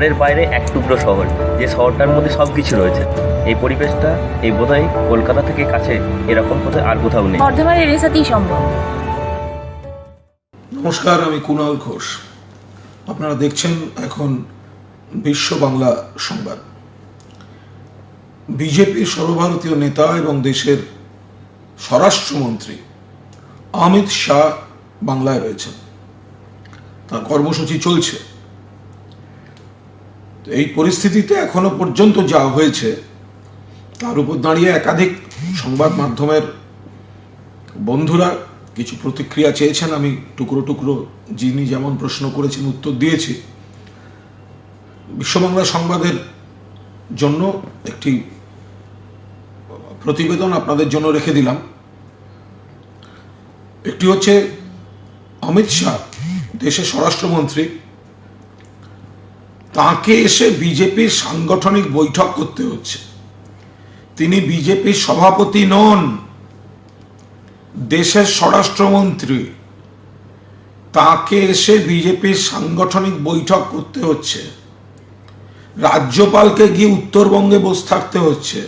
শহরের বাইরে এক টুকরো শহর, যে শহরটার মধ্যে সব কিছু রয়েছে। এই পরিবেশটা এই বোধহয় কলকাতা থেকে কাছে এরকম বোধহয় আর কোথাও নেই। বর্ধমানের এরিয়াতেই সম্ভব। নমস্কার, আমি কুণাল ঘোষ। আপনারা দেখছেন এখন বিশ্ব বাংলা সংবাদ। বিজেপির সর্বভারতীয় নেতা এবং দেশের স্বরাষ্ট্রমন্ত্রী অমিত শাহ বাংলায় রয়েছেন। তার কর্মসূচি চলছে। এই পরিস্থিতিতে এখনো পর্যন্ত যা হয়েছে তার উপর দাঁড়িয়ে একাধিক সংবাদ মাধ্যমের বন্ধুরা কিছু প্রতিক্রিয়া চেয়েছেন। আমি টুকরো টুকরো যিনি যেমন প্রশ্ন করেছেন উত্তর দিয়েছি। বিশ্ববাংলা সংবাদের জন্য একটি প্রতিবেদন আপনাদের জন্য রেখে দিলাম। একটি হচ্ছে অমিত শাহ, দেশের স্বরাষ্ট্রমন্ত্রী, তাকে এসে বিজেপির সাংগঠনিক বৈঠক করতে হচ্ছে। তিনি বিজেপির সভাপতি নন, দেশের স্বরাষ্ট্রমন্ত্রী। তাকে এসে বিজেপির সাংগঠনিক বৈঠক করতে হচ্ছে। রাজ্যপালকে গিয়ে উত্তরবঙ্গে বসে থাকতে হচ্ছে।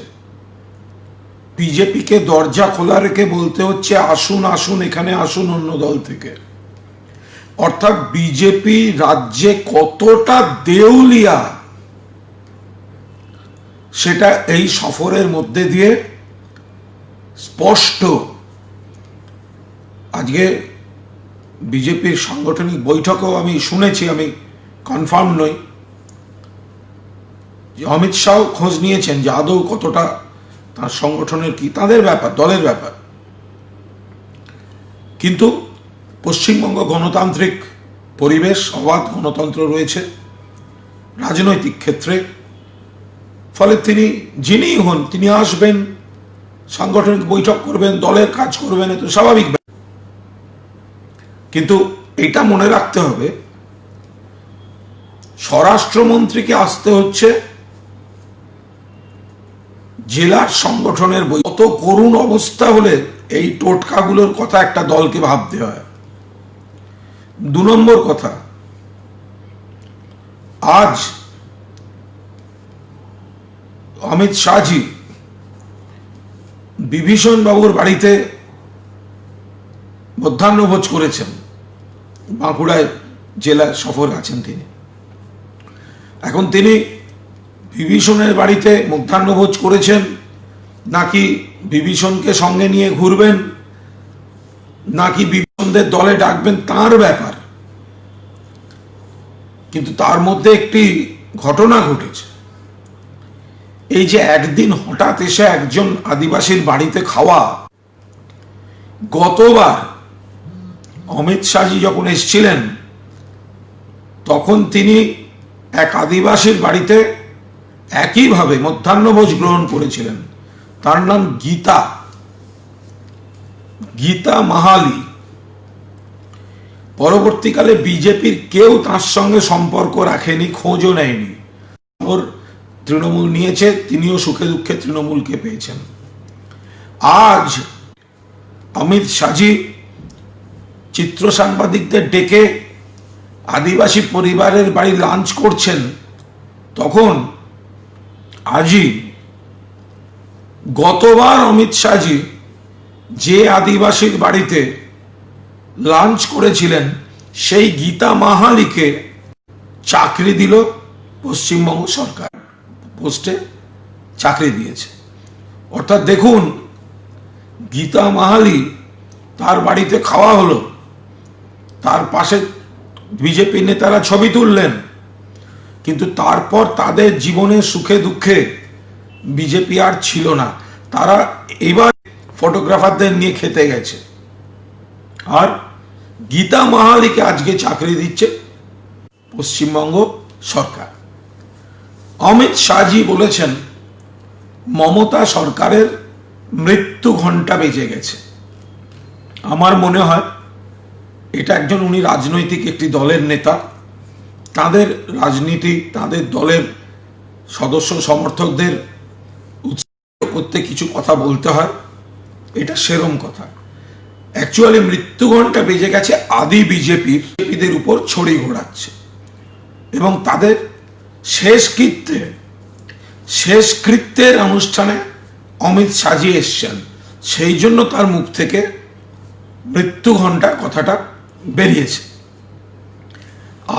বিজেপিকে দরজা খোলা রেখে বলতে হচ্ছে আসুন আসুন, এখানে আসুন অন্য দল থেকে। অর্থাৎ বিজেপি রাজ্যে কতটা দেউলিয়া সেটা এই সফরের মধ্যে দিয়ে স্পষ্ট। আজকে বিজেপির সাংগঠনিক বৈঠকেও আমি শুনেছি, আমি কনফার্ম নই, যে অমিত শাহ খোঁজ নিয়েছেন যে আদৌ কতটা তার সংগঠনের কি, তাদের ব্যাপার, দলের ব্যাপার। কিন্তু পশ্চিমবঙ্গ গণতান্ত্রিক পরিবেশ, অবাধ গণতন্ত্র রয়েছে রাজনৈতিক ক্ষেত্রে। ফলে তিনি যিনিই হন তিনি আসবেন, সাংগঠনিক বৈঠক করবেন, দলের কাজ করবেন, এত স্বাভাবিক। কিন্তু এটা মনে রাখতে হবে, স্বরাষ্ট্রমন্ত্রীকে আসতে হচ্ছে জেলার সংগঠনের বই। কত করুণ অবস্থা হলে এই টোটকাগুলোর কথা একটা দলকে ভাবতে হয়। 2 নম্বর কথা, আজ অমিত শাহজি বিভীষণ বাবুর বাড়িতে মধ্যাহ্নভোজ করেছেন। বাঁকুড়ায় জেলা সফরে আছেন তিনি। এখন তিনি বিভীষণের বাড়িতে মধ্যাহ্নভোজ করেছেন, নাকি বিভীষণকে সঙ্গে নিয়ে ঘুরবেন, নাকি বিভীষণদের দলে ডাকবেন, তার ব্যাপার। কিন্তু তার মধ্যে একটি ঘটনা ঘটেছে। এই যে একদিন হঠাৎ এসে একজন আদিবাসীর বাড়িতে খাওয়া। গতবার অমিত শাহজি যখন এসেছিলেন তখন তিনি এক আদিবাসীর বাড়িতে একইভাবে মধ্যাহ্নভোজ গ্রহণ করেছিলেন। তার নাম গীতা মাহালি। পরবর্তীকালে বিজেপির কেউ তার সঙ্গে সম্পর্ক রাখেনি, খোঁজও নেয়নি। ওর তৃণমূল নিয়েছে, তিনিও সুখে দুঃখে তৃণমূলকে পেয়েছেন। আজ অমিত শাহজি চিত্র সাংবাদিকদের ডেকে আদিবাসী পরিবারের বাড়ি লাঞ্চ করছেন, তখন আজই গতবার অমিত শাহজি যে আদিবাসীর বাড়িতে লাঞ্চ করেছিলেন সেই গীতা মাহালিকে চাকরি দিল পশ্চিমবঙ্গ সরকার, পোস্টে চাকরি দিয়েছে। অর্থাৎ দেখুন, গীতা মাহালি তার বাড়িতে খাওয়া হলো, তার পাশে বিজেপি নেতারা ছবি তুললেন, কিন্তু তারপর তাদের জীবনের সুখে দুঃখে বিজেপি আর ছিল না। তারা এবার ফটোগ্রাফারদের নিয়ে খেতে গেছে। আর গীতা মাহালিকে আজকে চাকরি দিচ্ছে পশ্চিমবঙ্গ সরকার। অমিত শাহজি বলেছেন মমতা সরকারের মৃত্যু ঘণ্টা বেজে গেছে। আমার মনে হয় এটা একজন, উনি রাজনৈতিক একটি দলের নেতা, তাদের রাজনীতি, তাদের দলের সদস্য সমর্থকদের উৎসাহিত করতে কিছু কথা বলতে হয়, এটা সেরম কথা। অ্যাকচুয়ালি মৃত্যু ঘণ্টা বেজে গেছে আদি বিজেপিদের উপর ছড়ি ঘোরাচ্ছে এবং তাদের শেষকৃত্যের অনুষ্ঠানে অমিত শাহজি এসছেন, সেই জন্য তার মুখ থেকে মৃত্যু ঘণ্টা কথাটা বেরিয়েছে।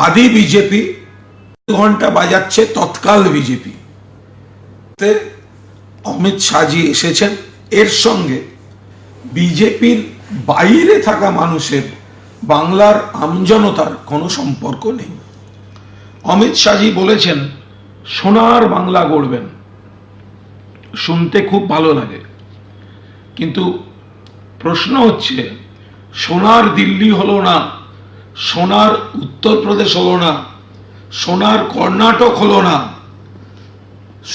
আদি বিজেপি ঘণ্টা বাজাচ্ছে তৎকাল বিজেপি। অমিত শাহজি এসেছেন, এর সঙ্গে বিজেপির বাইরে থাকা মানুষের, বাংলার আমজনতার কোনো সম্পর্ক নেই। অমিত শাহজি বলেছেন সোনার বাংলা গড়বেন, শুনতে খুব ভালো লাগে, কিন্তু প্রশ্ন হচ্ছে সোনার দিল্লি হলো না, সোনার উত্তরপ্রদেশ হলো না, সোনার কর্ণাটক হলো না,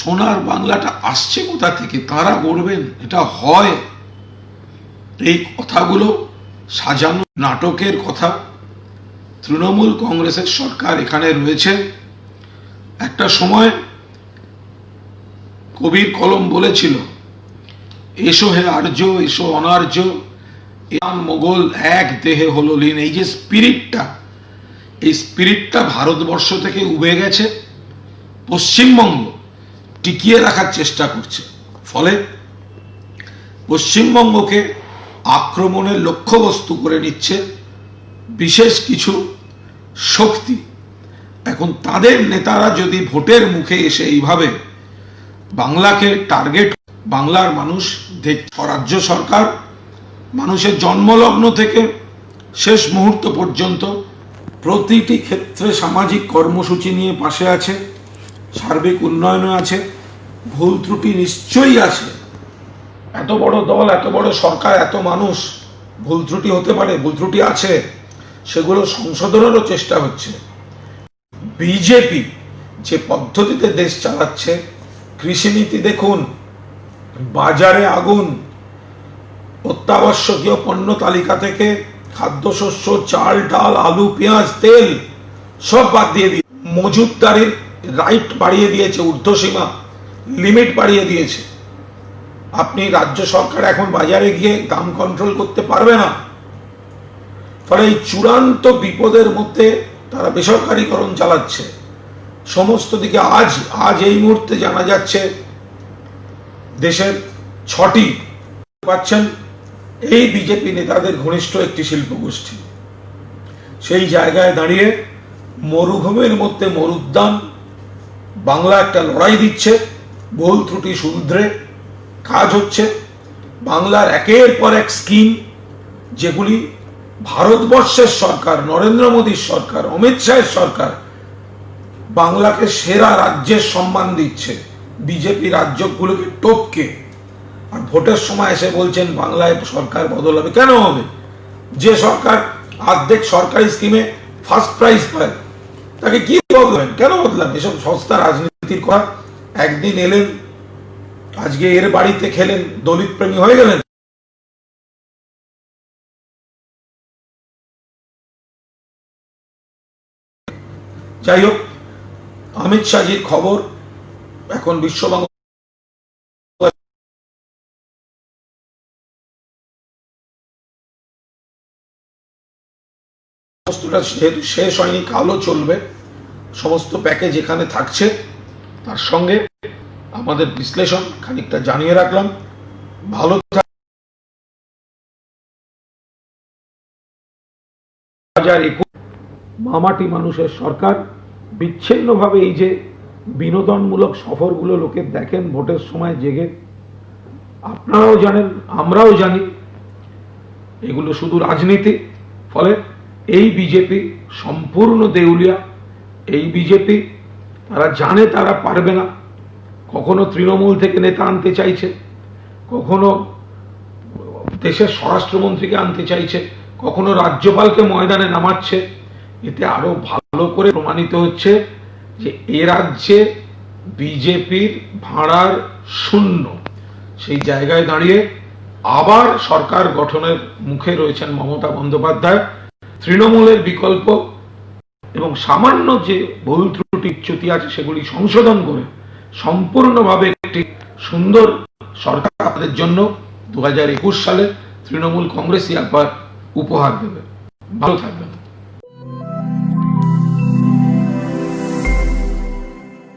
সোনার বাংলাটা আসছে কোথা থেকে? তারা গড়বেন, এটা হয়? এই কথাগুলো সাজানো নাটকের কথা। তৃণমূল কংগ্রেসের সরকার এখানে রয়েছে। একটা সময় কবির কলম বলেছিল, এসো হে আর্য, এসো অনার্য, ইয়ান মোগল এক দেহে হলো লীন। এই যে স্পিরিটটা, এই স্পিরিটটা ভারতবর্ষ থেকে উবে গেছে, পশ্চিমবঙ্গ টিকিয়ে রাখার চেষ্টা করছে। ফলে পশ্চিমবঙ্গকে আক্রমণের লক্ষ্যবস্তু করে নিচ্ছে বিশেষ কিছু শক্তি। এখন তাদের নেতারা যদি ভোটের মুখে এসে এইভাবে বাংলাকে টার্গেট, বাংলার মানুষ রাজ্য সরকার মানুষের জন্মলগ্ন থেকে শেষ মুহূর্ত পর্যন্ত প্রতিটি ক্ষেত্রে সামাজিক কর্মসূচি নিয়ে পাশে আছে, সার্বিক উন্নয়নে আছে, ভুল ত্রুটি নিশ্চয়ই আছে। এত বড় দল, এত বড় সরকার, এত মানুষ, ভুল ত্রুটি হতে পারে, ভুল ত্রুটি আছে, সেগুলো সংশোধনেরও চেষ্টা হচ্ছে। বিজেপি যে পদ্ধতিতে দেশ চালাচ্ছে, কৃষিনীতি দেখুন, বাজারে আগুন, অত্যাবশ্যকীয় পণ্য তালিকা থেকে খাদ্যশস্য, চাল, ডাল, আলু, পেঁয়াজ, তেল সব বাদ দিয়ে দিয়ে মজুতদারির রাইট বাড়িয়ে দিয়েছে, ঊর্ধ্বসীমা লিমিট বাড়িয়ে দিয়েছে। আপনি রাজ্য সরকার এখন বাজারে গিয়ে দাম কন্ট্রোল করতে পারবে না। ফলে এই চূড়ান্ত বিপদের মধ্যে তারা বেসরকারীকরণ চালাচ্ছে সমস্ত দিকে। আজ এই মুহূর্তে জানা যাচ্ছে দেশের 6টি পাচ্ছেন এই বিজেপি নেতাদের ঘনিষ্ঠ একটি শিল্প গোষ্ঠী। সেই জায়গায় দাঁড়িয়ে মরুভূমির মধ্যে মরুদ্যান, বাংলা একটা লড়াই দিচ্ছে, ভুল ত্রুটি শুধরে কাজ হচ্ছে। বাংলার একের পর এক স্কিম, যেগুলি ভারতবর্ষের সরকার, নরেন্দ্র মোদীর সরকার, অমিত শাহের সরকার বাংলাকে সেরা রাজ্যের সম্মান দিচ্ছে, বিজেপি রাজ্যগুলোকে টপকে। আর ভোটের সময় এসে বলছেন বাংলায় সরকার বদল হবে। কেন হবে? যে সরকার অর্ধেক সরকারি স্কিমে ফার্স্ট প্রাইজ পায়, তাকে কি বদলাবেন? কেন বদলাবেন? এসব সস্তা রাজনীতির কথা। একদিন এলেন, আজকে এর বাড়িতে খেলেন, দলিত প্রেমী হয়ে গেলেন। যাই হোক, অমিত শাহজির খবর এখন বিশ্ববাংলা যেহেতু শেষ হয়নি, কালও চলবে, সমস্ত প্যাকেজ এখানে থাকছে। তার সঙ্গে আমাদের বিশ্লেষণ খানিকটা জানিয়ে রাখলাম। ভালো মামাটি মানুষের সরকার বিচ্ছিন্নভাবে এই যে বিনোদনমূলক সফরগুলো লোকে দেখেন ভোটের সময় জেগে, আপনারাও জানেন, আমরাও জানি, এগুলো শুধু রাজনীতি। ফলে এই বিজেপি সম্পূর্ণ দেউলিয়া। এই বিজেপি তারা জানে তারা পারবে না। কখনো তৃণমূল থেকে নেতা আনতে চাইছে, কখনো দেশের স্বরাষ্ট্রমন্ত্রীকে আনতে চাইছে, কখনো রাজ্যপালকে ময়দানে নামাচ্ছে। এতে আরো ভালো করে প্রমাণিত হচ্ছে যে এ রাজ্যে বিজেপির ভাড়ার শূন্য। সেই জায়গায় দাঁড়িয়ে আবার সরকার গঠনের মুখে রয়েছেন মমতা বন্দ্যোপাধ্যায়। তৃণমূলের বিকল্প এবং সামান্য যে ভুল ত্রুটি চ্যুতি আছে সেগুলি সংশোধন করে সম্পূর্ণভাবে একটি সুন্দর সরকার আপনাদের জন্য 2021 সালে তৃণমূল কংগ্রেসই একবার উপহার দেবে। ভালো থাকবেন।